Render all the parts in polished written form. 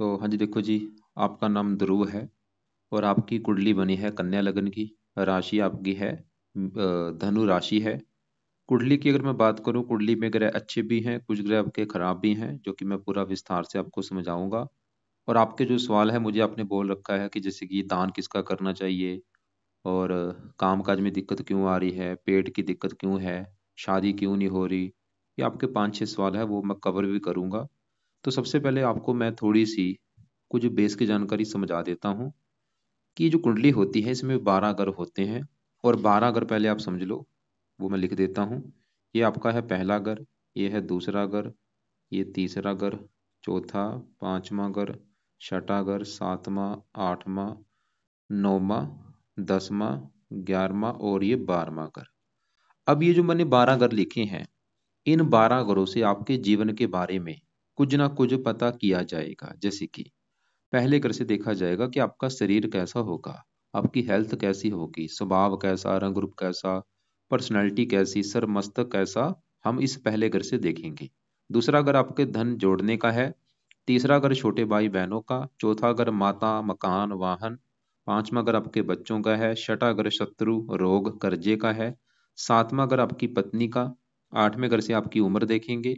तो हाँ जी, देखो जी, आपका नाम ध्रुव है और आपकी कुंडली बनी है कन्या लगन की। राशि आपकी है धनु राशि है। कुंडली की अगर मैं बात करूं, कुंडली में ग्रह अच्छे भी हैं, कुछ ग्रह आपके खराब भी हैं, जो कि मैं पूरा विस्तार से आपको समझाऊंगा। और आपके जो सवाल है, मुझे आपने बोल रखा है कि जैसे कि दान किसका करना चाहिए, और काम काज में दिक्कत क्यों आ रही है, पेट की दिक्कत क्यों है, शादी क्यों नहीं हो रही, ये आपके 5-6 सवाल है, वो मैं कवर भी करूंगा। तो सबसे पहले आपको मैं थोड़ी सी कुछ बेस की जानकारी समझा देता हूँ कि ये जो कुंडली होती है इसमें 12 ग्रह होते हैं। और 12 ग्रह पहले आप समझ लो, वो मैं लिख देता हूँ। ये आपका है पहला ग्रह, ये है दूसरा ग्रह, ये तीसरा ग्रह, चौथा, पांचवा ग्रह, छठा ग्रह, सातवां, आठवां, नौवां, दसवां, 11वां और ये 12वां ग्रह। अब ये जो मैंने 12 ग्रह लिखे हैं, इन 12 ग्रहों से आपके जीवन के बारे में कुछ ना कुछ पता किया जाएगा। जैसे कि पहले ग्रह से देखा जाएगा कि आपका शरीर कैसा होगा, आपकी हेल्थ कैसी होगी, स्वभाव कैसा, रंग रूप कैसा, पर्सनैलिटी कैसी, सर मस्तक कैसा, हम इस पहले ग्रह से देखेंगे। दूसरा ग्रह आपके धन जोड़ने का है। तीसरा ग्रह छोटे भाई बहनों का। चौथा ग्रह माता, मकान, वाहन। पांचवा ग्रह आपके बच्चों का है। छठा ग्रह शत्रु, रोग, कर्जे का है। सातवां ग्रह आपकी पत्नी का। आठवें ग्रह से आपकी उम्र देखेंगे।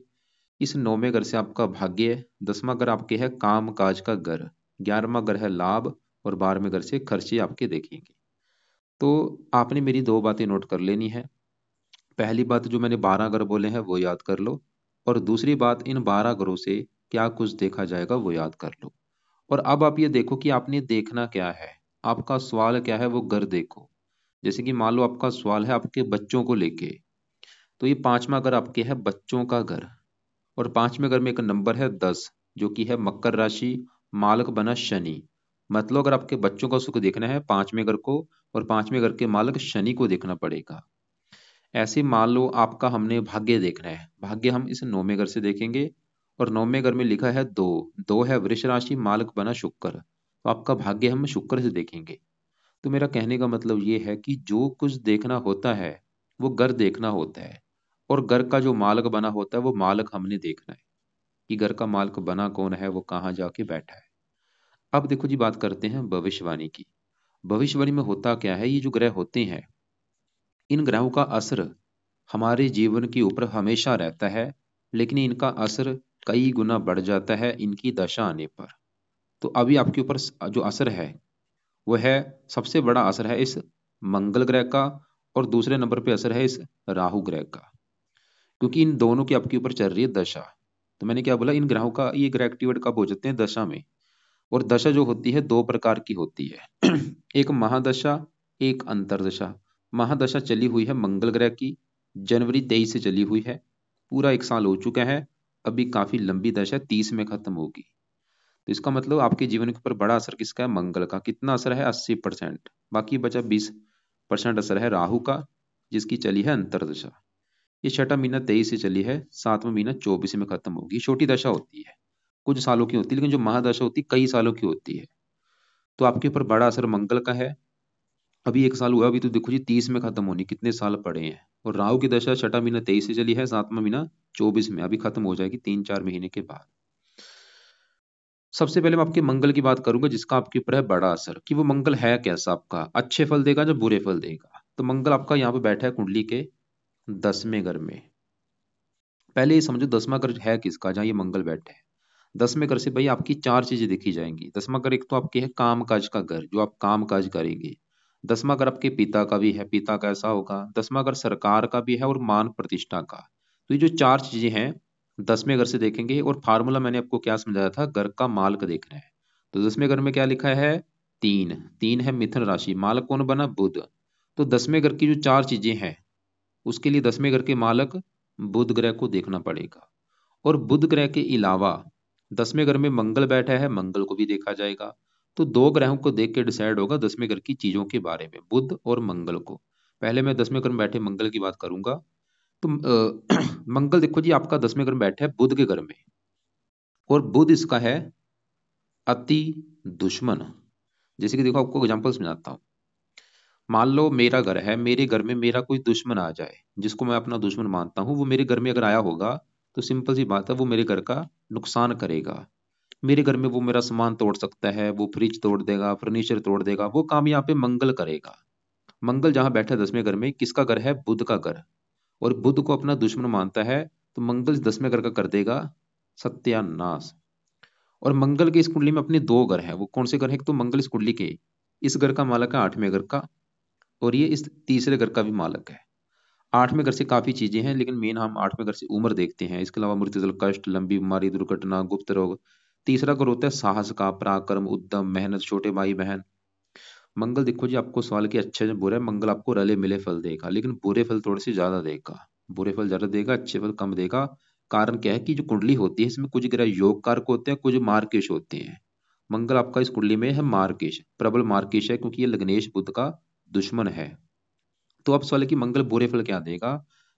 इस नौवें घर से आपका भाग्य है। 10वां घर आपके है काम काज का घर। 11वां घर है लाभ। और 12वें घर से खर्चे आपके देखेंगे। तो आपने मेरी दो बातें नोट कर लेनी है। पहली बात, जो मैंने 12 ग्रह बोले हैं वो याद कर लो। और दूसरी बात, इन 12 ग्रहों से क्या कुछ देखा जाएगा वो याद कर लो। और अब आप ये देखो कि आपने देखना क्या है। आपका सवाल क्या है, वो घर देखो। जैसे कि मान लो आपका सवाल है आपके बच्चों को लेके, तो ये पांचवा घर आपके है बच्चों का घर। और पांचवें घर में एक नंबर है 10, जो कि है मकर राशि। मालक बना शनि। मतलब अगर आपके बच्चों का सुख देखना है पांचवें घर को, और पांचवें घर के मालक शनि को देखना पड़ेगा। ऐसे मान लो आपका हमने भाग्य देखना है, भाग्य हम इस नौवें घर से देखेंगे। और नौवें घर में लिखा है दो, दो है वृष राशि, मालक बना शुक्र, तो आपका भाग्य हम शुक्र से देखेंगे। तो मेरा कहने का मतलब ये है कि जो कुछ देखना होता है वो घर देखना होता है। और घर का जो मालक बना होता है वो मालक हमने देखना है कि घर का मालिक बना कौन है, वो कहाँ जाके बैठा है। अब देखो जी, बात करते हैं भविष्यवाणी की। भविष्यवाणी में होता क्या है, ये जो ग्रह होते हैं, इन ग्रहों का असर हमारे जीवन के ऊपर हमेशा रहता है, लेकिन इनका असर कई गुना बढ़ जाता है इनकी दशा आने पर। तो अभी आपके ऊपर जो असर है वो है, सबसे बड़ा असर है इस मंगल ग्रह का। और दूसरे नंबर पे असर है इस राहु ग्रह का, क्योंकि इन दोनों की आपके ऊपर चल रही है दशा। तो मैंने क्या बोला, इन ग्रहों का ये ग्रह एक्टिवेट कब हो जाते हैं, दशा में। और दशा जो होती है दो प्रकार की होती है एक महादशा, एक अंतरदशा। महादशा चली हुई है मंगल ग्रह की, जनवरी 23 से चली हुई है, पूरा एक साल हो चुका है। अभी काफी लंबी दशा 30 में खत्म होगी। तो इसका मतलब आपके जीवन के ऊपर बड़ा असर किसका है, मंगल का। कितना असर है, 80%। बाकी बचा 20% असर है राहु का, जिसकी चली है अंतरदशा। ये छठा महीना 23 से चली है, सातवां महीना 24 में खत्म होगी। छोटी दशा होती है, कुछ सालों की होती है, लेकिन जो महादशा होती है कई सालों की होती है। तो आपके ऊपर बड़ा असर मंगल का है। अभी एक साल हुआ, अभी तो देखो जी 30 में खत्म होनी, कितने साल पड़े हैं। और राहु की दशा छठा महीना 23 से चली है, सातवां महीना 24 में, अभी खत्म हो जाएगी 3-4 महीने के बाद। सबसे पहले मैं आपके मंगल की बात करूंगा, जिसका आपके ऊपर है बड़ा असर, कि वो मंगल है कैसा, आपका अच्छे फल देगा या बुरे फल देगा। तो मंगल आपका यहाँ पे बैठा है कुंडली के 10वें घर में। पहले ये समझो 10वां घर है किसका, जहाँ ये मंगल बैठे हैं। 10वें घर से भाई आपकी चार चीजें देखी जाएंगी। 10वां घर एक तो आपके है काम काज का घर, जो आप काम काज करेंगे। 10वां घर आपके पिता का भी है, पिता कैसा होगा। 10वां घर सरकार का भी है और मान प्रतिष्ठा का। तो ये जो चार चीजें हैं 10वें घर से देखेंगे। और फार्मूला मैंने आपको क्या समझाया था, घर का मालक देखना है। तो 10वें घर में क्या लिखा है, तीन। तीन है मिथुन राशि, मालक कौन बना, बुध। तो 10वें घर की जो चार चीजें हैं, उसके लिए 10वें घर के मालक बुध ग्रह को देखना पड़ेगा। और बुध ग्रह के अलावा 10वें घर में मंगल बैठा है, मंगल को भी देखा जाएगा। तो दो ग्रहों को देख के डिसाइड होगा 10वें घर की चीजों के बारे में, बुध और मंगल को। पहले मैं 10वें घर में बैठे मंगल की बात करूंगा। तो मंगल देखो जी आपका 10वें घर में बैठा है बुध के घर में। और बुध इसका है अति दुश्मन। जैसे कि देखो, आपको एग्जांपल समझाता हूँ। मान लो मेरा घर है, मेरे घर में मेरा कोई दुश्मन आ जाए, जिसको मैं अपना दुश्मन मानता हूं, वो मेरे घर में अगर आया होगा, तो सिंपल सी बात है वो मेरे घर का नुकसान करेगा। मेरे घर में वो मेरा सामान तोड़ सकता है, वो फ्रिज तोड़ देगा, फर्नीचर तोड़ देगा, वो काम यहाँ पे मंगल करेगा। मंगल जहाँ बैठा है 10वें घर में, किसका घर है? बुध का घर। और बुध को अपना दुश्मन मानता है, तो मंगल 10वें घर का कर देगा सत्यानाश। और मंगल के इस कुंडली में अपने दो घर हैं, वो कौन से घर हैं? एक तो मंगल इस कुंडली के इस घर का मालक है 8वें घर का, और ये इस तीसरे घर का भी मालक है। 8वें घर से काफी चीजें हैं, लेकिन मेन हम 8वें घर से उम्र देखते हैं। इसके अलावा मृत्युदल, कष्ट, लंबी बीमारी, दुर्घटना, गुप्त रोग। तीसरा घर होता है साहस का, पराक्रम, उद्यम, मेहनत, छोटे भाई बहन। मंगल देखो जी, आपको सवाल की अच्छे से बुरा है, मंगल आपको रले मिले फल देगा, लेकिन बुरे फल थोड़े से ज्यादा देगा। बुरे फल ज्यादा देगा, अच्छे फल कम देगा। कारण क्या है कि जो कुंडली होती है इसमें कुछ ग्रह योग कारक होते हैं, कुछ मार्केश होते हैं। मंगल आपका इस कुंडली में है मार्केश, प्रबल मार्केश है, क्योंकि ये लग्नेश बुध का दुश्मन है। तो अब सवाल है कि मंगल बुरे फल क्या देगा?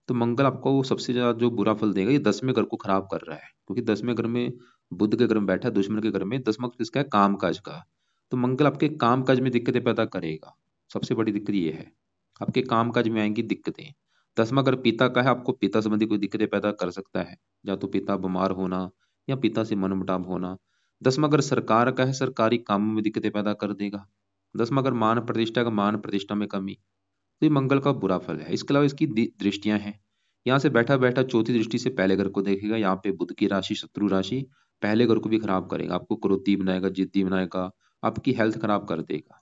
तो मंगल आपको सबसे ज्यादा जो बुरा फल देगा, ये 10वें घर को खराब कर रहा है, क्योंकि 10वें घर में बुध के घर में बैठा है, दुश्मन के घर में। 10वां किसका है? काम काज का। तो मंगल आपके काम काज में दिक्कतें पैदा करेगा। सबसे बड़ी दिक्कत ये है, आपके काम काज में आएंगी दिक्कतें। 10वां घर पिता का है, आपको पिता संबंधी कोई दिक्कतें पैदा कर सकता है, या तो पिता बीमार होना, या पिता से मनमुटाव होना। 10वां घर सरकार का है, सरकारी कामों में दिक्कतें पैदा कर देगा। 10वां घर मान प्रतिष्ठा का, मान प्रतिष्ठा में कमी। तो ये मंगल का बुरा फल है। इसके अलावा इसकी दृष्टियां हैं। यहाँ से बैठा बैठा चौथी दृष्टि से पहले घर को देखेगा, यहाँ पे बुध की राशि, शत्रु राशि, पहले घर को भी खराब करेगा, आपको क्रोधी बनाएगा, जिद्दी बनाएगा, आपकी हेल्थ खराब कर देगा।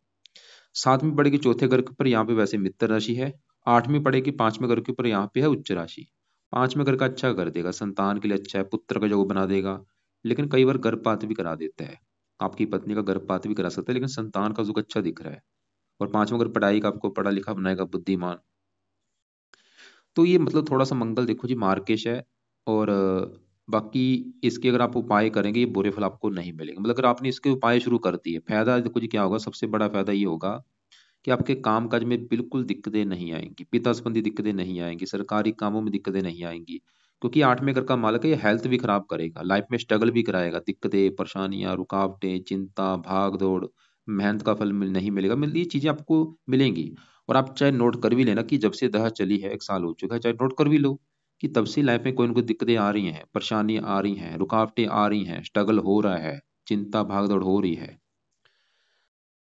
7वीं पड़ेगी चौथे घर के ऊपर, यहाँ पे वैसे मित्र राशि है। 8वीं पड़ेगी 5वें घर के ऊपर, यहाँ पे है उच्च राशि। 5वें घर का अच्छा कर देगा, संतान के लिए अच्छा है, पुत्र का योग बना देगा। लेकिन कई बार गर्भपात भी करा देता है, आपकी पत्नी का गर्भपात भी करा सकता है, लेकिन संतान का योग अच्छा दिख रहा है। और 5वां घर पढ़ाई का, आपको पढ़ा लिखा बनाएगा, बुद्धिमान। तो ये मतलब थोड़ा सा मंगल देखो जी मार्केश है। और बाकी इसके अगर आप उपाय करेंगे, ये बुरे फल आपको नहीं मिलेंगे। मतलब अगर आपने इसके उपाय शुरू कर दिए, फायदा देखो जी क्या होगा, सबसे बड़ा फायदा ये होगा कि आपके काम काज में बिल्कुल दिक्कतें नहीं आएंगी, पिता संबंधी दिक्कतें नहीं आएंगी, सरकारी कामों में दिक्कतें नहीं आएंगी। क्योंकि 8वें घर का मालक है, ये हेल्थ भी खराब करेगा, लाइफ में स्ट्रगल भी कराएगा, दिक्कतें, परेशानियां, रुकावटें, चिंता, भाग दौड़, मेहनत का फल नहीं मिलेगा। मिल ये चीजें आपको मिलेंगी। और आप चाहे नोट कर भी लेना कि जब से दहा चली है, 1 साल हो चुका है, चाहे नोट कर भी लो कि तब से लाइफ में कोई ना कोई दिक्कतें आ रही हैं, परेशानियां आ रही हैं, रुकावटें आ रही हैं, स्ट्रगल हो रहा है, चिंता भाग दौड़ हो रही है।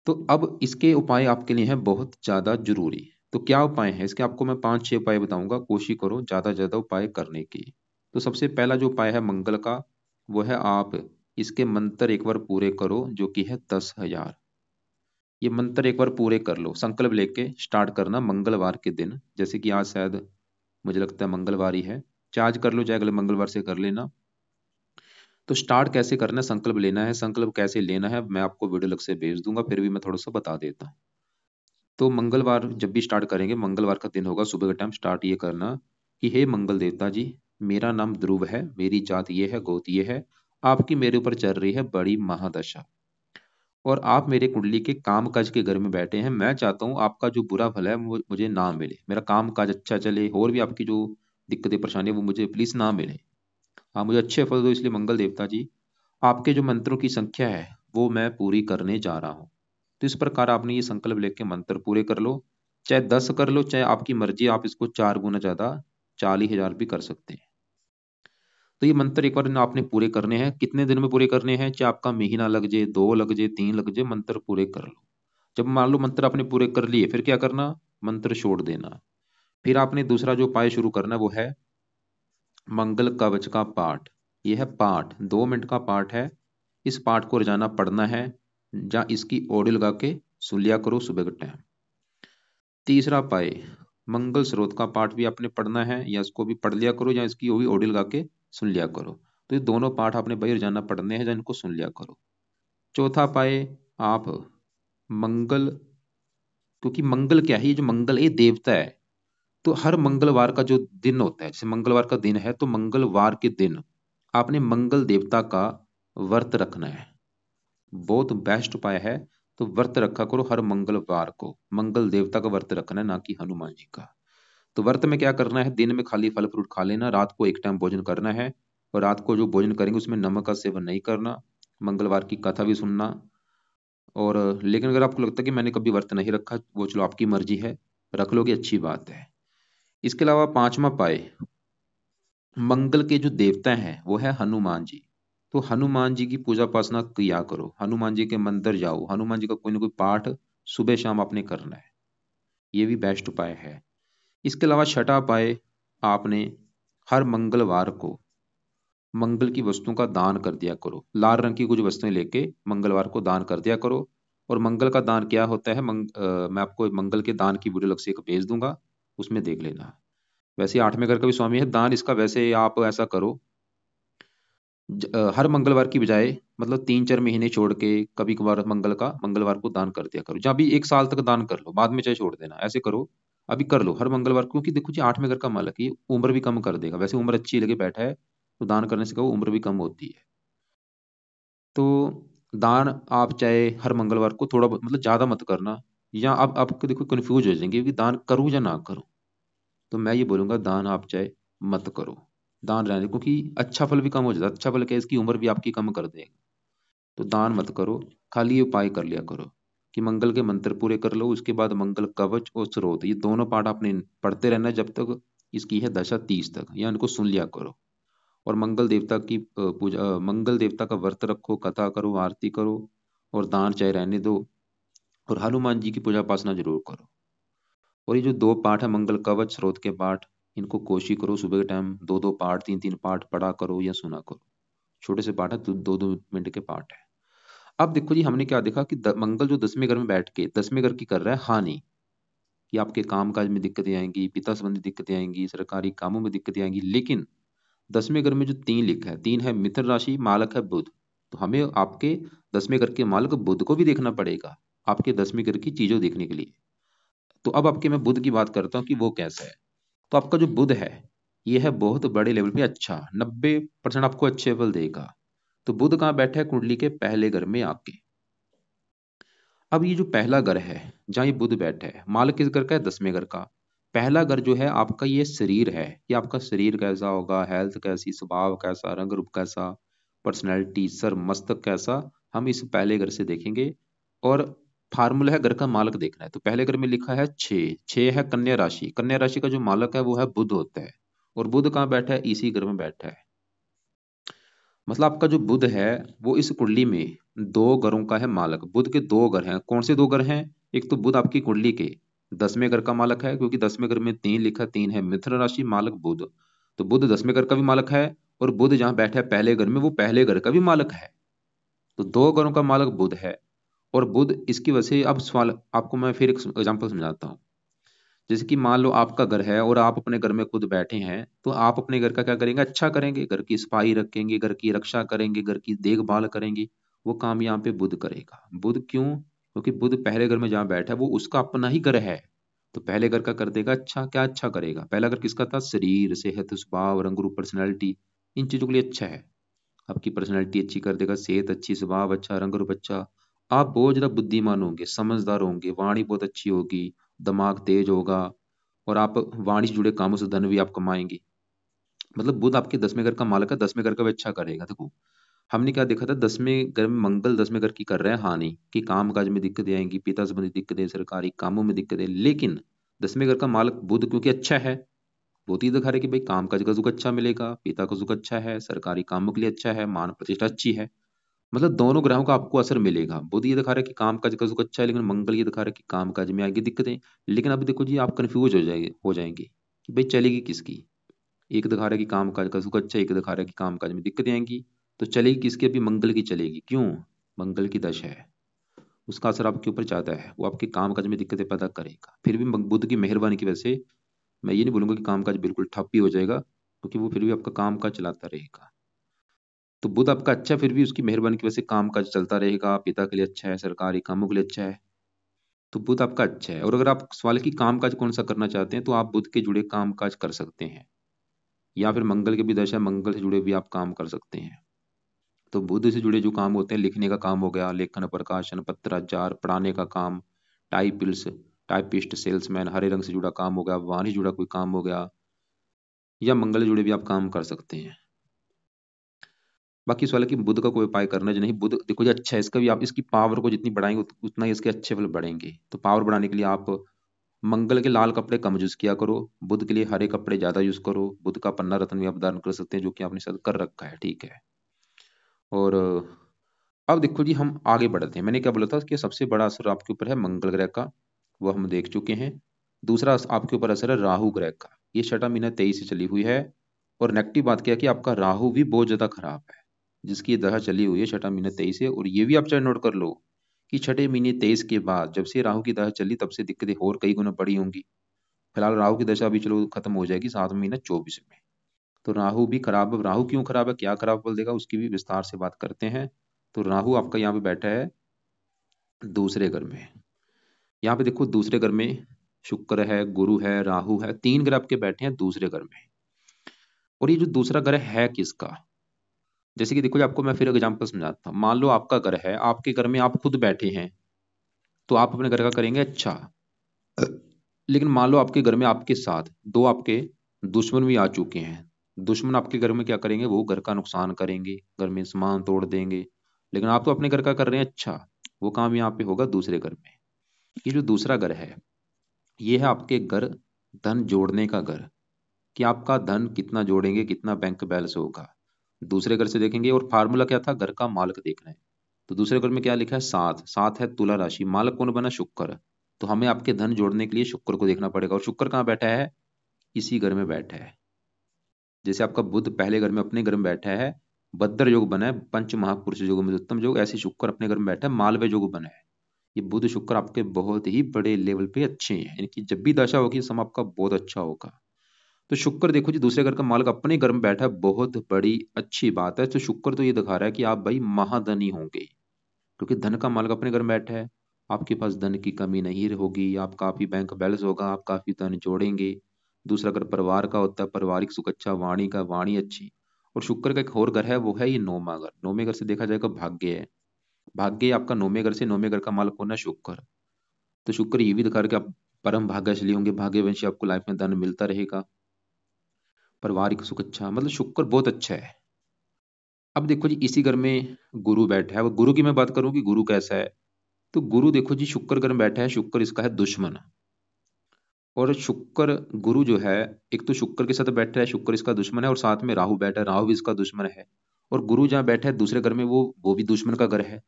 तो अब इसके उपाय आपके लिए हैं बहुत ज्यादा जरूरी। तो क्या उपाय हैं इसके? आपको मैं 5-6 उपाय बताऊंगा, कोशिश करो ज्यादा से ज्यादा उपाय करने की। तो सबसे पहला जो उपाय है मंगल का, वो है आप इसके मंत्र एक बार पूरे करो, जो कि है 10,000। ये मंत्र एक बार पूरे कर लो, संकल्प लेके स्टार्ट करना मंगलवार के दिन। जैसे कि आज शायद मुझे लगता है मंगलवार ही है, चाहे आज कर लो चाहे अगले मंगलवार से कर लेना। तो स्टार्ट कैसे करना है, संकल्प लेना है, संकल्प कैसे लेना है मैं आपको वीडियो लग से भेज दूंगा, फिर भी मैं थोड़ा सा बता देता हूँ। तो मंगलवार जब भी स्टार्ट करेंगे, मंगलवार का दिन होगा, सुबह का टाइम स्टार्ट ये करना कि हे मंगल देवता जी, मेरा नाम ध्रुव है, मेरी जात ये है, गोत ये है, आपकी मेरे ऊपर चल रही है बड़ी महादशा, और आप मेरे कुंडली के काम काज के घर में बैठे हैं। मैं चाहता हूँ आपका जो बुरा फल है वो मुझे ना मिले, मेरा काम काज अच्छा चले, और भी आपकी जो दिक्कतें परेशानी है वो मुझे प्लीज ना मिले। आप मुझे अच्छे फल दो, इसलिए मंगल देवता जी आपके जो मंत्रों की संख्या है वो मैं पूरी करने जा रहा हूँ। तो इस प्रकार आपने ये संकल्प लेके मंत्र पूरे कर लो, चाहे 10 कर लो, चाहे आपकी मर्जी, आप इसको 4 गुना ज्यादा 40,000 भी कर सकते हैं। तो ये मंत्र एक बार ना आपने पूरे करने हैं, कितने दिन में पूरे करने हैं, चाहे आपका महीना लग जाए, 2 लग जाए, 3 लग जाए, मंत्र पूरे कर लो। जब मान लो मंत्र आपने पूरे कर लिए, फिर क्या करना, मंत्र छोड़ देना। फिर आपने दूसरा जो उपाय शुरू करना वो है मंगल कवच का पाठ। यह है पाठ, 2 मिनट का पाठ है। इस पाठ को रोजाना पढ़ना है, या इसकी ऑडियो लगा के सुन लिया करो सुबह के टाइम। तीसरा पाए, मंगल स्रोत का पाठ भी आपने पढ़ना है, या इसको भी पढ़ लिया करो, या इसकी वो भी ऑडियो लगा के सुन लिया करो। तो ये दोनों पाठ आपने भाई रोजाना पढ़ने हैं, या इनको सुन लिया करो। चौथा पाए, आप मंगल, क्योंकि मंगल क्या है, ये जो मंगल है ये देवता है, तो हर मंगलवार का जो दिन होता है, जैसे मंगलवार का दिन है, तो मंगलवार के दिन आपने मंगल देवता का व्रत रखना है। बहुत बेस्ट उपाय है। तो व्रत रखा करो, हर मंगलवार को मंगल देवता का व्रत रखना है, ना कि हनुमान जी का। तो व्रत में क्या करना है, दिन में खाली फल फ्रूट खा लेना, रात को एक टाइम भोजन करना है, और रात को जो भोजन करेंगे उसमें नमक का सेवन नहीं करना, मंगलवार की कथा भी सुनना। और लेकिन अगर आपको लगता है कि मैंने कभी व्रत नहीं रखा, वो चलो आपकी मर्जी है, रख लोगे अच्छी बात है। इसके अलावा 5वां पाए, मंगल के जो देवता हैं वो है हनुमान जी। तो हनुमान जी की पूजा उपासना किया करो, हनुमान जी के मंदिर जाओ, हनुमान जी का कोई ना कोई पाठ सुबह शाम आपने करना है, ये भी बेस्ट उपाय है। इसके अलावा छठा उपाय, आपने हर मंगलवार को मंगल की वस्तुओं का दान कर दिया करो। लाल रंग की कुछ वस्तुएं लेके मंगलवार को दान कर दिया करो। और मंगल का दान क्या होता है, मैं आपको मंगल के दान की वीडियो अलग से एक भेज दूंगा, उसमें देख लेना। वैसे आठवें घर का भी स्वामी है दान इसका। वैसे आप ऐसा करो, हर मंगलवार की बजाय मतलब 3-4 महीने छोड़ के कभी कभार मंगलवार को दान कर दिया करो। जहाँ भी 1 साल तक दान कर लो, बाद में चाहे छोड़ देना, ऐसे करो। अभी कर लो हर मंगलवार, क्योंकि देखो जी आठवें घर का मालक ये उम्र भी कम कर देगा। वैसे उम्र अच्छी लगे बैठा है, तो दान करने से कहो उम्र भी कम होती है। तो दान आप चाहे हर मंगलवार को थोड़ा बहुत, मतलब ज्यादा मत करना। या अब आपको देखो कंफ्यूज हो जाएंगे कि दान करूं या ना करूं। तो मैं ये बोलूंगा दान आप चाहे मत करो, दान रहने, क्योंकि अच्छा फल भी कम हो जाता है। अच्छा फल क्या है, इसकी उम्र भी आपकी कम कर देगा। तो दान मत करो, खाली ये उपाय कर लिया करो कि मंगल के मंत्र पूरे कर लो। उसके बाद मंगल कवच और स्रोत, ये दोनों पाठ आपने पढ़ते रहना है जब तक इसकी है दशा 30 तक, या इनको सुन लिया करो। और मंगल देवता की मंगल देवता का व्रत रखो, कथा करो, आरती करो, और दान चाहे रहने दो। और हनुमान जी की पूजा उपासना जरूर करो। और ये जो 2 पाठ है मंगल कवच स्रोत के पाठ, इनको कोशिश करो सुबह के टाइम 2-2 पाठ 3-3 पाठ पढ़ा करो या सुना करो। छोटे से पाठ है, 2-2 मिनट के पाठ है। अब देखो जी हमने क्या देखा कि मंगल जो 10वें घर में बैठ के 10वें घर की कर रहा है हानि, कि आपके काम काज में दिक्कतें आएंगी, पिता संबंधी दिक्कतें आएंगी, सरकारी कामों में दिक्कतें आएंगी। लेकिन 10वें घर में जो 3 लिखा है, 3 है मिथुन राशि, मालक है बुध। तो हमें आपके 10वें घर के मालक बुध को भी देखना पड़ेगा, आपके 10वें घर की चीजों देखने के लिए। तो अब आपके मैं बुध की बात करता हूँ कि वो कैसा है। तो आपका जो बुध है, ये है बहुत बड़े लेवल पे अच्छा, 90% आपको अच्छे फल देगा। तो बुध कहाँ बैठा है, कुंडली के पहले घर में आके। अब ये जो पहला घर है जहाँ ये बुध बैठा है, मालक किस घर का है, 10वें घर का। पहला घर जो है आपका, ये शरीर है, कि आपका शरीर कैसा होगा, हेल्थ कैसी, स्वभाव कैसा, रंग रूप कैसा, पर्सनैलिटी, सर मस्तक कैसा, हम इस पहले घर से देखेंगे। और फार्मूला है घर का मालक देखना है। तो पहले घर में लिखा है 6, 6 है कन्या राशि, कन्या राशि का जो मालक है वो है बुध होता है। और बुध कहाँ बैठा है, इसी घर में बैठा है। मतलब आपका जो बुध है वो इस कुंडली में 2 घरों का है मालक। बुध के 2 घर हैं, कौन से 2 घर हैं, एक तो बुध आपकी कुंडली के 10वें घर का मालक है, क्योंकि 10वें घर में 3 लिखा, 3 है मिथुन राशि, मालक बुध। तो बुध 10वें घर का भी मालक है। और बुध जहां बैठा है पहले घर में, वो पहले घर का भी मालक है। तो 2 घरों का मालक बुध है। और बुध इसकी वजह से, अब सवाल आपको मैं फिर एक एग्जाम्पल समझाता हूँ। जैसे कि मान लो आपका घर है और आप अपने घर में खुद बैठे हैं, तो आप अपने घर का क्या करेंगे, अच्छा करेंगे, घर की सफाई रखेंगे, घर की रक्षा करेंगे, घर की देखभाल करेंगे। वो काम यहाँ पे बुध करेगा। बुध क्यों, क्योंकि बुध पहले घर में जहाँ बैठा है वो उसका अपना ही घर है। तो पहले घर का कर देगा अच्छा। क्या अच्छा करेगा, पहला घर किसका था, शरीर, सेहत, स्वभाव, रंग रूप, पर्सनैलिटी, इन चीजों के लिए अच्छा है। आपकी पर्सनैलिटी अच्छी कर देगा, सेहत अच्छी, स्वभाव अच्छा, रंग रूप अच्छा। आप बहुत ज्यादा बुद्धिमान होंगे, समझदार होंगे, वाणी बहुत अच्छी होगी, दिमाग तेज होगा। और आप वाणी से जुड़े कामों से धन भी आप कमाएंगे। मतलब बुध आपके 10वें घर का मालक है, 10वें घर का भी अच्छा करेगा। देखो हमने क्या देखा था, 10वें घर में मंगल 10वें घर की कर रहे हैं हानि, कि काम काज में दिक्कतें आएंगी, पिता संबंधी दिक्कतें, सरकारी कामों में दिक्कतें। लेकिन 10वें घर का मालक बुध क्योंकि अच्छा है, वो तो ये दिखा रहे कि भाई काम काज का सुख अच्छा मिलेगा, पिता का सुख अच्छा है, सरकारी कामों के लिए अच्छा है, मान प्रतिष्ठा अच्छी है। मतलब दोनों ग्रहों का आपको असर मिलेगा। बुध ये दिखा रहा है कि काम काज का सुख अच्छा है, लेकिन मंगल ये दिखा रहा है कि काम काज में आएगी दिक्कतें। लेकिन अब देखो जी आप कंफ्यूज हो जाएंगे कि भाई चलेगी किसकी। एक दिखा रहा है कि काम काज का सुख अच्छा है, एक दिखा रहा है कि काम काज में दिक्कतें आएंगी। तो चलेगी किसकी, अभी मंगल की चलेगी। क्यों, मंगल की दशा है, उसका असर आपके ऊपर ज्यादा है, वो आपके काम काज में दिक्कतें पैदा करेगा। फिर भी बुध की मेहरबानी की वजह से मैं ये नहीं बोलूंगा कि काम काज बिल्कुल ठप ही हो जाएगा, क्योंकि वो फिर भी आपका काम काज चलाता रहेगा। तो बुध आपका अच्छा है, फिर भी उसकी मेहरबानी की वजह से काम काज चलता रहेगा, पिता के लिए अच्छा है, सरकारी कामों के लिए अच्छा है। तो बुध आपका अच्छा है। और अगर आप सवाल है कि काम काज कौन सा करना चाहते हैं, तो आप बुध के जुड़े काम काज कर सकते हैं। या फिर मंगल के भी दशा, मंगल से जुड़े भी आप काम कर सकते हैं। तो बुध से जुड़े जो काम होते हैं, लिखने का काम हो गया, लेखन, प्रकाशन, पत्राचार, पढ़ाने का काम, टाइपिल्स, टाइपिस्ट, सेल्समैन, हरे रंग से जुड़ा काम हो गया, वाणी से जुड़ा कोई काम हो गया, या मंगल से जुड़े भी आप काम कर सकते हैं। बाकी सवाल है कि बुध का कोई उपाय करना है, जो नहीं। बुध देखो जी अच्छा है, इसका भी आप इसकी पावर को जितनी बढ़ाएंगे उतना ही इसके अच्छे फल बढ़ेंगे। तो पावर बढ़ाने के लिए आप मंगल के लाल कपड़े कम यूज किया करो, बुध के लिए हरे कपड़े ज्यादा यूज करो। बुध का पन्ना रत्न भी आप दान कर सकते हैं, जो कि आपने शायद कर रखा है, ठीक है। और अब देखो जी, हम आगे बढ़ते हैं। मैंने क्या बोला था कि सबसे बड़ा असर आपके ऊपर है मंगल ग्रह का, वो हम देख चुके हैं। दूसरा आपके ऊपर असर है राहु ग्रह का, ये छठा महीना 23 से चली हुई है। और नेगेटिव बात क्या है कि आपका राहु भी बहुत ज्यादा खराब है, जिसकी ये दशा चली हुई है छठा महीना 23 से। और ये भी आप चाहे नोट कर लो कि छठे महीने 23 के बाद जब से राहु की दशा चली, तब से दिक्कतें और कई गुना बढ़ी होंगी। फिलहाल राहु की दशा भी चलो खत्म हो जाएगी 7 महीना 24 में। तो राहु भी खराब है। राहु क्यों खराब है, क्या खराब बोल देगा, उसकी भी विस्तार से बात करते हैं। तो राहु आपका यहाँ पे बैठा है दूसरे घर में। यहाँ पे देखो दूसरे घर में शुक्र है, गुरु है, राहु है, तीन ग्रह आपके बैठे हैं दूसरे घर में। और ये जो दूसरा ग्रह है किसका, जैसे कि देखो जी, आपको मैं फिर एग्जांपल समझाता हूँ। मान लो आपका घर है, आपके घर में आप खुद बैठे हैं, तो आप अपने घर का करेंगे अच्छा। लेकिन मान लो आपके घर में आपके साथ दो आपके दुश्मन भी आ चुके हैं। दुश्मन आपके घर में क्या करेंगे, वो घर का नुकसान करेंगे, घर में सामान तोड़ देंगे। लेकिन आप तो अपने घर का कर रहे हैं अच्छा, वो काम यहाँ पे होगा दूसरे घर में। ये जो दूसरा घर है, ये है आपके घर धन जोड़ने का घर, कि आपका धन कितना जोड़ेंगे, कितना बैंक बैलेंस होगा, दूसरे घर से देखेंगे। और फार्मूला क्या था, घर का मालक देखना है। तो दूसरे घर में क्या लिखा है, सात, सात है तुला राशि, मालक कौन बना, शुक्र। तो हमें आपके धन जोड़ने के लिए शुक्र को देखना पड़ेगा। और शुक्र कहाँ बैठा है, इसी घर में बैठा है। जैसे आपका बुध पहले घर में अपने घर में बैठा है, भद्र योग बना है, पंच महापुरुष योग में उत्तम योग, ऐसे शुक्र अपने घर में बैठा है, मालव्य योग बना है। ये बुध शुक्र आपके बहुत ही बड़े लेवल पे अच्छे हैं, यानी कि जब भी दशा होगी समय आपका बहुत अच्छा होगा। तो शुक्र देखो जी, दूसरे घर का मालक अपने घर में बैठा है, बहुत बड़ी अच्छी बात है। तो शुक्र तो ये दिखा रहा है कि आप भाई महाधनी होंगे, क्योंकि धन का मालक अपने घर में बैठा है। आपके पास धन की कमी नहीं होगी, आप काफी बैंक बैलेंस होगा, आप काफी धन जोड़ेंगे। दूसरा घर परिवार का होता है, पारिवारिक सुख अच्छा, वाणी का वाणी अच्छी। और शुक्र का एक और घर है, वो है ये नौवां घर। नौवें घर से देखा जाएगा भाग्य है। भाग्य आपका नौवें घर से, नौवें घर का मालक होना शुक्र। तो शुक्र ये भी दिखा रहा है कि आप परम भाग्यशाली होंगे, भाग्यवंशी, आपको लाइफ में धन मिलता रहेगा, पारिवारिक सुख अच्छा, मतलब शुक्र बहुत अच्छा है। अब देखो जी, इसी घर में गुरु बैठा है। अब गुरु की मैं बात करूं कि गुरु कैसा है, तो गुरु देखो जी, शुक्र घर में बैठा है, शुक्र इसका है दुश्मन। और शुक्र गुरु जो है, एक तो शुक्र के साथ बैठा है, शुक्र इसका दुश्मन है, और साथ में राहु बैठा है, राहु भी इसका दुश्मन है। और गुरु जहाँ बैठा है दूसरे घर में, वो भी दुश्मन का घर है।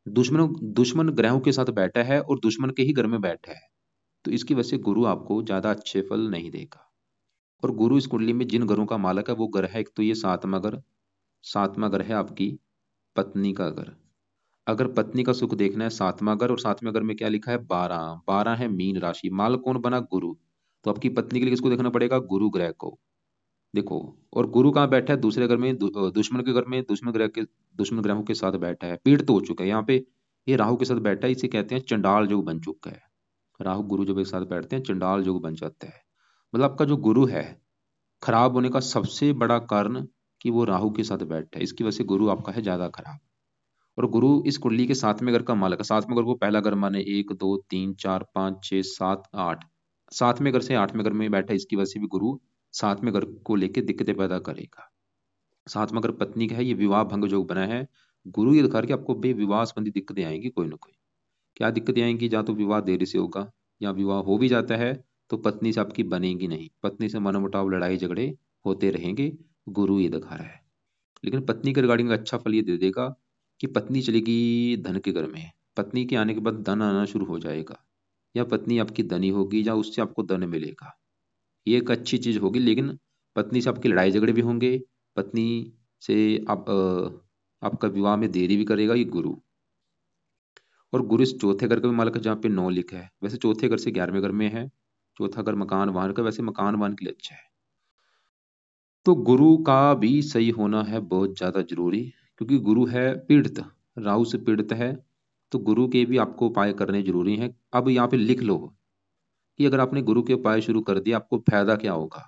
दुश्मन दुश्मन ग्रहों के साथ बैठा है और दुश्मन के ही घर में बैठा है। तो इसकी वजह से गुरु आपको ज्यादा अच्छे फल नहीं देगा। और गुरु इस कुंडली में जिन घरों का मालक है वो घर है, एक तो ये सातवां घर। सातवां घर है आपकी पत्नी का घर। अगर पत्नी का सुख देखना है, सातवां घर, और सातवें घर में क्या लिखा है, 12, 12 है मीन राशि, माल कौन बना, गुरु। तो आपकी पत्नी के लिए किसको देखना पड़ेगा, गुरु ग्रह को। देखो, और गुरु कहाँ बैठा है, दूसरे घर में, दुश्मन के घर में, दुश्मन ग्रहों के साथ बैठा है, पीड़ित हो चुका है यहाँ पे। ये राहु के साथ बैठा है, इसे कहते हैं चंडाल योग बन चुका है। राहु गुरु जब एक साथ बैठते हैं, चंडाल योग बन जाता है। मतलब आपका जो गुरु है, खराब होने का सबसे बड़ा कारण कि वो राहु के साथ बैठा है, इसकी वजह से गुरु आपका है ज्यादा खराब। और गुरु इस कुंडली के सातवें घर का मालक है। सातवें घर को पहला घर माने, 1 2 3 4 5 6 7 8, सातवें घर से आठवें घर में बैठा है, इसकी वजह से भी गुरु सातवें घर को लेके दिक्कतें पैदा करेगा। सातवां घर पत्नी का है, ये विवाह भंग योग बना है। गुरु ये दिखा रहा है कि आपको बे विवाह संबंधी दिक्कतें आएंगी कोई ना कोई। क्या दिक्कतें आएंगी, या तो विवाह देरी से होगा, या विवाह हो भी जाता है तो पत्नी से आपकी बनेगी नहीं, पत्नी से मनमुटाव लड़ाई झगड़े होते रहेंगे। गुरु ये दिखा रहा है। लेकिन पत्नी के रिगार्डिंग अच्छा फल ये दे देगा कि पत्नी चलेगी धन के घर में, पत्नी के आने के बाद धन आना शुरू हो जाएगा, या पत्नी आपकी धनी होगी, या उससे आपको धन मिलेगा। ये एक अच्छी चीज होगी। लेकिन पत्नी से आपकी लड़ाई झगड़े भी होंगे, पत्नी से आप आपका विवाह में देरी भी करेगा ये गुरु। और गुरु इस चौथे घर का भी मालिक है, जहाँ पे 9 लिखा है। वैसे चौथे घर से 11वें घर में है। चौथा घर मकान वाहन का, वैसे मकान वाहन के लिए अच्छा है। तो गुरु का भी सही होना है बहुत ज्यादा जरूरी, क्योंकि गुरु है पीड़ित, राहु से पीड़ित है। तो गुरु के भी आपको उपाय करने जरूरी हैं। अब यहाँ पे लिख लो कि अगर आपने गुरु के उपाय शुरू कर दिया, आपको फायदा क्या होगा।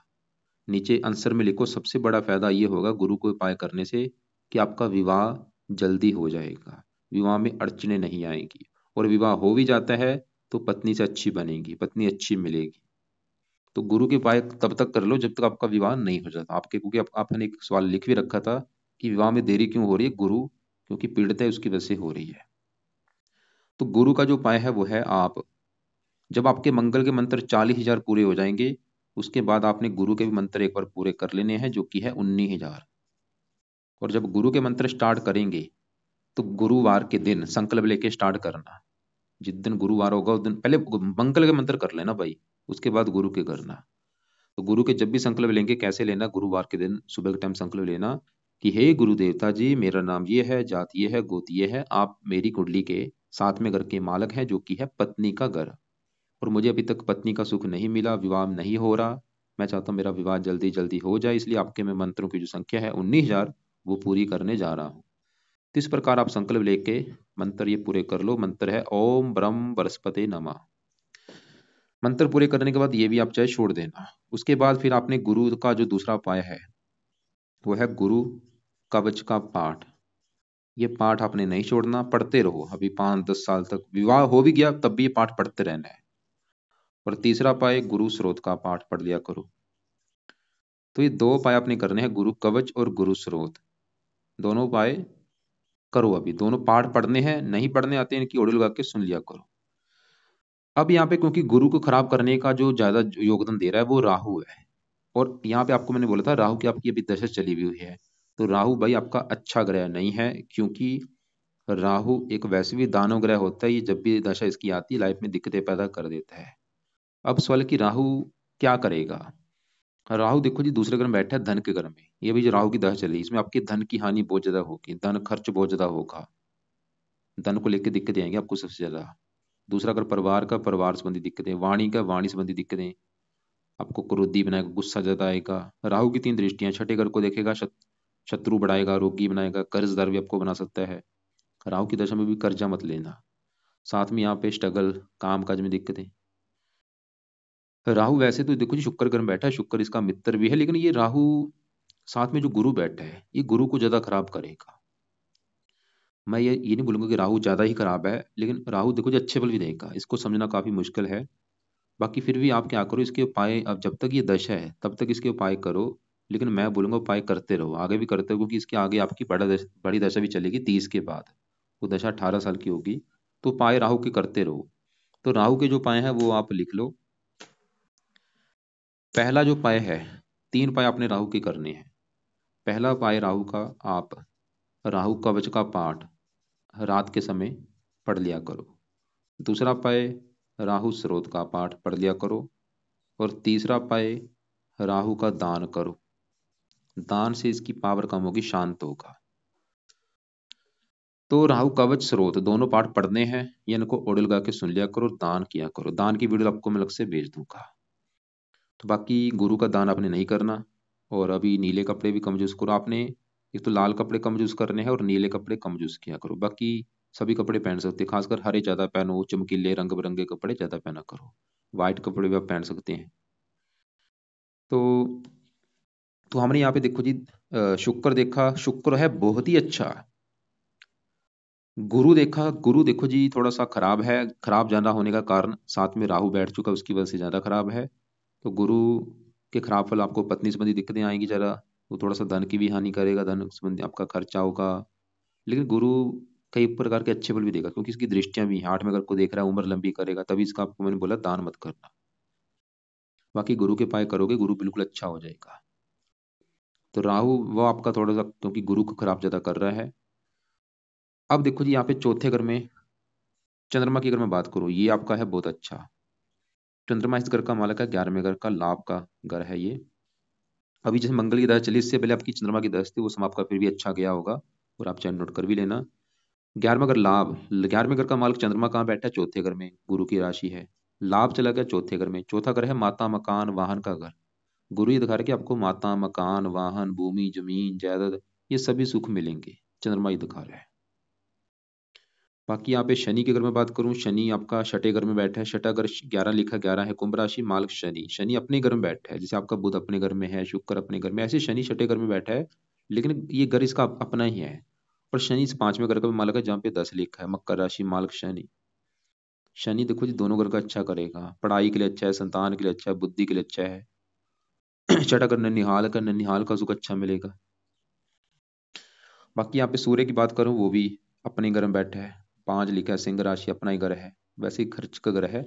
नीचे आंसर में लिखो, सबसे बड़ा फायदा ये होगा गुरु को उपाय करने से कि आपका विवाह जल्दी हो जाएगा, विवाह में अड़चने नहीं आएगी। और विवाह हो भी जाता है तो पत्नी से अच्छी बनेगी, पत्नी अच्छी मिलेगी। तो गुरु के उपाय तब तक कर लो जब तक आपका विवाह नहीं हो जाता आपके, क्योंकि आपने एक सवाल लिख भी रखा था कि विवाह में देरी क्यों हो रही है, गुरु क्योंकि पीड़ित है उसकी वजह से हो रही है। तो गुरु का जो उपाय है वो है, आप जब आपके मंगल के मंत्र 40,000 पूरे हो जाएंगे, उसके बाद आपने गुरु के भी मंत्र एक बार पूरे कर लेने हैं, जो कि है 19,000। और जब गुरु के मंत्र स्टार्ट करेंगे तो गुरुवार के दिन संकल्प लेके स्टार्ट करना। जिस दिन गुरुवार होगा उस दिन पहले मंगल के मंत्र कर लेना भाई, उसके बाद गुरु के करना। तो गुरु के जब भी संकल्प लेंगे कैसे लेना, गुरुवार के दिन सुबह के टाइम संकल्प लेना कि हे गुरु देवता जी, मेरा नाम ये है, जात ये है, गोत ये है, आप मेरी कुंडली के 7वें घर के मालक हैं जो कि है पत्नी का घर, और मुझे अभी तक पत्नी का सुख नहीं मिला, विवाह नहीं हो रहा, मैं चाहता हूँ मेरा विवाह जल्दी जल्दी हो जाए, इसलिए आपके मैं मंत्रों की जो संख्या है 19,000 वो पूरी करने जा रहा हूँ। तो इस प्रकार आप संकल्प लेके मंत्र ये पूरे कर लो। मंत्र है ओम ब्रह्म बृहस्पति नमः। मंत्र पूरे करने के बाद ये भी आप चाहे छोड़ देना। उसके बाद फिर आपने गुरु का जो दूसरा उपाय है वो है गुरु कवच का पाठ। ये पाठ आपने नहीं छोड़ना, पढ़ते रहो, अभी 5-10 साल तक विवाह हो भी गया तब भी ये पाठ पढ़ते रहना है। और तीसरा उपाय गुरु स्रोत का पाठ पढ़ लिया करो। तो ये दो उपाय आपने करने हैं, गुरु कवच और गुरु स्रोत, दोनों उपाय करो। अभी दोनों पाठ पढ़ने हैं, नहीं पढ़ने आते हैं इनकी ऑडियो लगा के सुन लिया करो। अब यहाँ पे क्योंकि गुरु को खराब करने का जो ज्यादा योगदान दे रहा है वो राहु है, और यहाँ पे आपको मैंने बोला था राहु की आपकी अभी दशा चली हुई है, तो राहु भाई आपका अच्छा ग्रह नहीं है, क्योंकि राहु एक वैसे भी दानव ग्रह होता है, ये जब भी दशा इसकी आती है लाइफ में दिक्कतें पैदा कर देता है। अब सवाल है कि राहु क्या करेगा। राहु देखो जी दूसरे घर में बैठा है धन के घर में, ये भी जो राहु की दशा चली इसमें आपकी धन की हानि बहुत ज्यादा होगी, धन खर्च बहुत ज्यादा होगा, धन को लेकर दिक्कतें आएंगी आपको सबसे ज्यादा। दूसरा अगर परिवार का, परिवार संबंधी दिक्कतें, वाणी का, वाणी संबंधी दिक्कतें, आपको क्रोधी बनाएगा, गुस्सा ज्यादा आएगा। राहु की 3 दृष्टियां, छठे घर को देखेगा, शत्रु बढ़ाएगा, रोगी बनाएगा, कर्जदार भी आपको बना सकता है। राहु की दशा में भी कर्जा मत लेना। साथ में यहाँ पे स्ट्रगल, काम काज में दिक्कतें। राहु वैसे तो देखो जी शुक्र ग्रह में बैठा है, शुक्र इसका मित्र भी है, लेकिन ये राहु साथ में जो गुरु बैठा है ये गुरु को ज्यादा खराब करेगा। मैं ये नहीं बोलूंगा कि राहु ज्यादा ही खराब है, लेकिन राहु देखो जी अच्छे बल भी देगा, इसको समझना काफी मुश्किल है। बाकी फिर भी आप क्या करो, इसके उपाय अब जब तक ये दशा है तब तक इसके उपाय करो, लेकिन मैं बोलूंगा उपाय करते रहो, आगे भी करते रहो, क्योंकि इसके आगे आपकी बड़ी दशा भी चलेगी 30 के बाद, वो दशा 18 साल की होगी। तो उपाय राहु के करते रहो। तो राहु के जो उपाय हैं वो आप लिख लो। पहला जो उपाय है, 3 उपाय आपने राहु के करने हैं। पहला उपाय राहु का, आप राहु कवच का पाठ रात के समय पढ़ लिया करो। दूसरा उपाय राहु स्रोत का पाठ पढ़ लिया करो। और तीसरा उपाय राहु का दान करो, दान से इसकी पावर कम होगी, शांत होगा। तो राहु कवच स्रोत दोनों पाठ पढ़ने हैं, ये इनको ऑडियो लगा के सुन लिया करो, दान किया करो। दान की वीडियो आपको मैं अलग से भेज दूंगा। तो बाकी गुरु का दान आपने नहीं करना। और अभी नीले कपड़े भी कम यूज करो आपने, एक तो लाल कपड़े कम यूज करने हैं और नीले कपड़े कम यूज किया करो। बाकी सभी कपड़े पहन सकते हैं, खासकर हरे ज्यादा पहनो, चमकीले रंग बिरंगे कपड़े ज्यादा पहना करो, व्हाइट कपड़े भी आप पहन सकते हैं। तो हमने यहाँ पे देखो जी शुक्र देखा, शुक्र है बहुत ही अच्छा। गुरु देखा, गुरु देखो जी थोड़ा सा खराब है, खराब ज्यादा होने का कारण साथ में राहु बैठ चुका उसकी वजह से ज्यादा खराब है। तो गुरु के खराब फल आपको पत्नी संबंधी दिक्कतें आएंगी जरा, वो थोड़ा सा धन की भी हानि करेगा, धन संबंधी आपका खर्चा होगा। लेकिन गुरु कई प्रकार के अच्छे फल भी देगा, क्योंकि इसकी दृष्टियां भी हैं, 8वें घर को देख रहा है, उम्र लंबी करेगा, तभी इसका आपको मैंने बोला दान मत करना। बाकी गुरु के पाए करोगे गुरु बिल्कुल अच्छा हो जाएगा। तो राहु वो आपका थोड़ा सा क्योंकि गुरु को खराब ज्यादा कर रहा है। अब देखो जी यहाँ पे चौथे घर में चंद्रमा की अगर मैं बात करूँ, ये आपका है बहुत अच्छा। चंद्रमा इस घर का मालक है, 11वें घर का लाभ का घर है ये। अभी जैसे मंगल की दशा चली, इससे पहले आपकी चंद्रमा की दशा थी, वो समय आपका फिर भी अच्छा गया होगा, और आप चाहे नोट कर भी लेना। 11वां घर लाभ, 11वें घर का मालक चंद्रमा कहाँ बैठा है, चौथे घर में, गुरु की राशि है। लाभ चला गया चौथे घर में, चौथा घर है माता मकान वाहन का घर। गुरु ये दिखा रहा है कि आपको माता मकान वाहन भूमि जमीन जायदाद ये सभी सुख मिलेंगे, चंद्रमा ये दिखा रहा है। बाकी यहाँ पे शनि की अगर मैं बात करूं, शनि आपका छठे घर में बैठा है, छठा घर 11 लिखा, 11 है कुंभ राशि, मालक शनि, शनि अपने घर में बैठा है, जैसे आपका बुध अपने घर में है, शुक्र अपने घर में, ऐसे शनि छठे घर में बैठा है, लेकिन ये घर इसका अपना ही है। और शनि इस 5वें घर का भी मालक है, जहाँ पे 10 लिखा है, मकर राशि मालक शनि। शनि देखो जी दोनों घर का अच्छा करेगा, पढ़ाई के लिए अच्छा है, संतान के लिए अच्छा है, बुद्धि के लिए अच्छा है। छठा घर ननिहाल का, ननिहाल का सुख अच्छा मिलेगा। बाकी यहाँ पे सूर्य की बात करूं, वो भी अपने घर में बैठा है, 5 लिखा है, सिंह राशि अपना ही घर है, वैसे ही खर्च का घर है।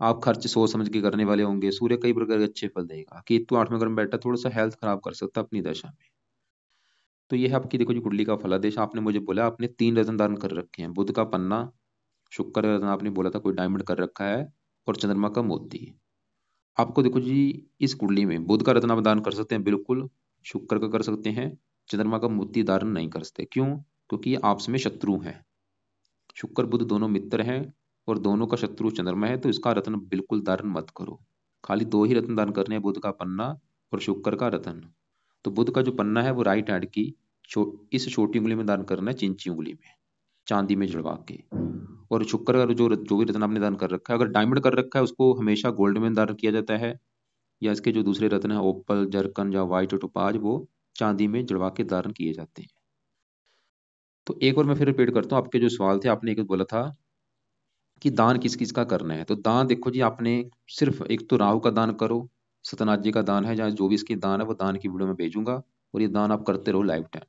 आप खर्च सोच समझ के करने वाले होंगे। सूर्य कई प्रकार के अच्छे फल देगा। केतु 8वें घर में बैठा, थोड़ा सा हेल्थ खराब कर सकता है अपनी दशा में। तो ये है आपकी, देखो जी, कुंडली का फलादेश। आपने मुझे बोला आपने 3 रत्न दान कर रखे हैं, बुध का पन्ना, शुक्र का रत्न आपने बोला था कोई डायमंड कर रखा है, और चंद्रमा का मोती। आपको देखो जी, इस कुंडली में बुध का रत्न आप दान कर सकते हैं बिल्कुल, शुक्र का कर सकते हैं, चंद्रमा का मोती दान नहीं कर सकते। क्यों? क्योंकि ये आपस में शत्रु हैं। शुक्र बुध दोनों मित्र हैं, और दोनों का शत्रु चंद्रमा है, तो इसका रत्न बिल्कुल दान मत करो। खाली 2 ही रत्न दान करने हैं, बुध का पन्ना और शुक्र का रत्न। तो बुध का जो पन्ना है वो राइट हैंड की इस छोटी उंगली में दान करना है, चिंची उंगली में, चांदी में जड़वा के। और शुक्र का जो भी रत्न आपने दान कर रखा है, अगर डायमंड कर रखा है उसको हमेशा गोल्ड में दान किया जाता है, या इसके जो दूसरे रत्न है ओपल, जरकन या व्हाइट टोपाज, वो चांदी में जड़वा के दान किए जाते हैं। तो एक और मैं फिर रिपीट करता हूँ, आपके जो सवाल थे, आपने एक बोला था कि दान किस किस का करना है। तो दान देखो जी, आपने सिर्फ एक तो राहु का दान करो, सत्यनारायण जी का दान है, जहाँ जो भी इसकी दान है वो दान की वीडियो में भेजूंगा, और ये दान आप करते रहो लाइफ टाइम।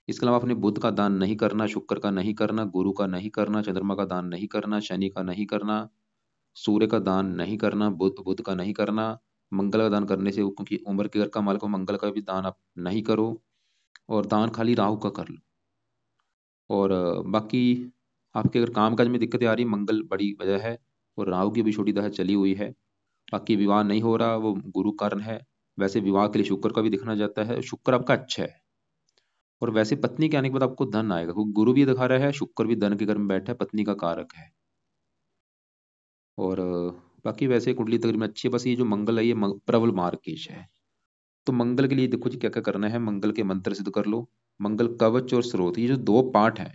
इसके अलावा आपने बुध का दान नहीं करना, शुक्र का नहीं करना, गुरु का नहीं करना, चंद्रमा का दान नहीं करना, शनि का नहीं करना, सूर्य का दान नहीं करना, बुध बुध का नहीं करना, मंगल का दान करने से, क्योंकि उम्र के घर का मालिक हो, मंगल का भी दान आप नहीं करो, और दान खाली राहु का कर लो। और बाकी आपके अगर काम काज में दिक्कतें आ रही, मंगल बड़ी वजह है, और राहु की भी छोटी दशा चली हुई है। बाकी विवाह नहीं हो रहा, वो गुरु कारण है। वैसे विवाह के लिए शुक्र का भी दिखना जाता है, शुक्र आपका अच्छा है। और वैसे पत्नी के आने के बाद आपको धन आएगा, क्योंकि गुरु भी दिखा रहा है, शुक्र भी धन के घर में बैठा है, पत्नी का कारक है। और बाकी वैसे कुंडली तकरीबन अच्छी है, बस ये जो मंगल है ये प्रबल मार्गेश है। तो मंगल के लिए देखो जी, क्या क्या करना है। मंगल के मंत्र सिद्ध कर लो। मंगल कवच और स्रोत, ये जो 2 पाठ है,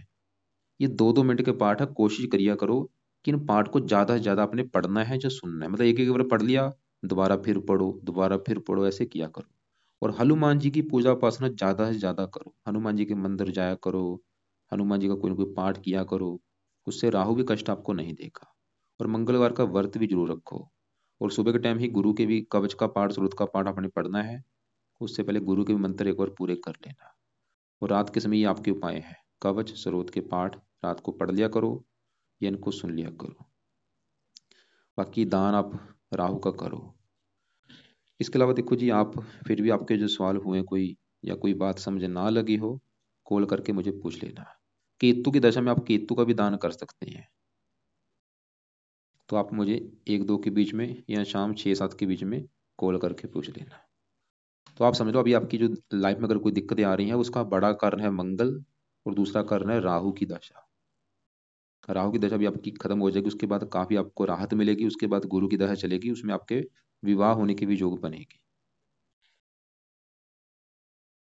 ये 2-2 मिनट के पाठ है। कोशिश करिया करो कि इन पाठ को ज्यादा से ज्यादा आपने पढ़ना है, जो सुनना है, मतलब एक एक बार पढ़ लिया, दोबारा फिर पढ़ो, दोबारा फिर पढ़ो, ऐसे किया करो। और हनुमान जी की पूजा उपासना ज्यादा से ज्यादा करो, हनुमान जी के मंदिर जाया करो, हनुमान जी का कोई ना कोई पाठ किया करो, उससे राहु भी कष्ट आपको नहीं देगा। और मंगलवार का व्रत भी जरूर रखो। और सुबह के टाइम ही गुरु के भी कवच का पाठ, स्रोत का पाठ आपने पढ़ना है। उससे पहले गुरु के भी मंत्र एक बार पूरे कर लेना। और रात के समय ये आपके उपाय है, कवच स्रोत के पाठ रात को पढ़ लिया करो, या इनको सुन लिया करो। बाकी दान आप राहु का करो। इसके अलावा देखो जी, आप फिर भी आपके जो सवाल हुए कोई, या कोई बात समझ ना लगी हो, कॉल करके मुझे पूछ लेना। केतु की दशा में आप केतु का भी दान कर सकते हैं। तो आप मुझे 1-2 के बीच में, या शाम 6-7 के बीच में कॉल करके पूछ लेना। तो आप समझ लो, अभी आपकी जो लाइफ में अगर कोई दिक्कतें आ रही हैं, उसका बड़ा कारण है मंगल, और दूसरा कारण है राहु की दशा। राहु की दशा भी आपकी खत्म हो जाएगी, उसके बाद काफी आपको राहत मिलेगी। उसके बाद गुरु की दशा चलेगी, उसमें आपके विवाह होने की भी योग बनेगी।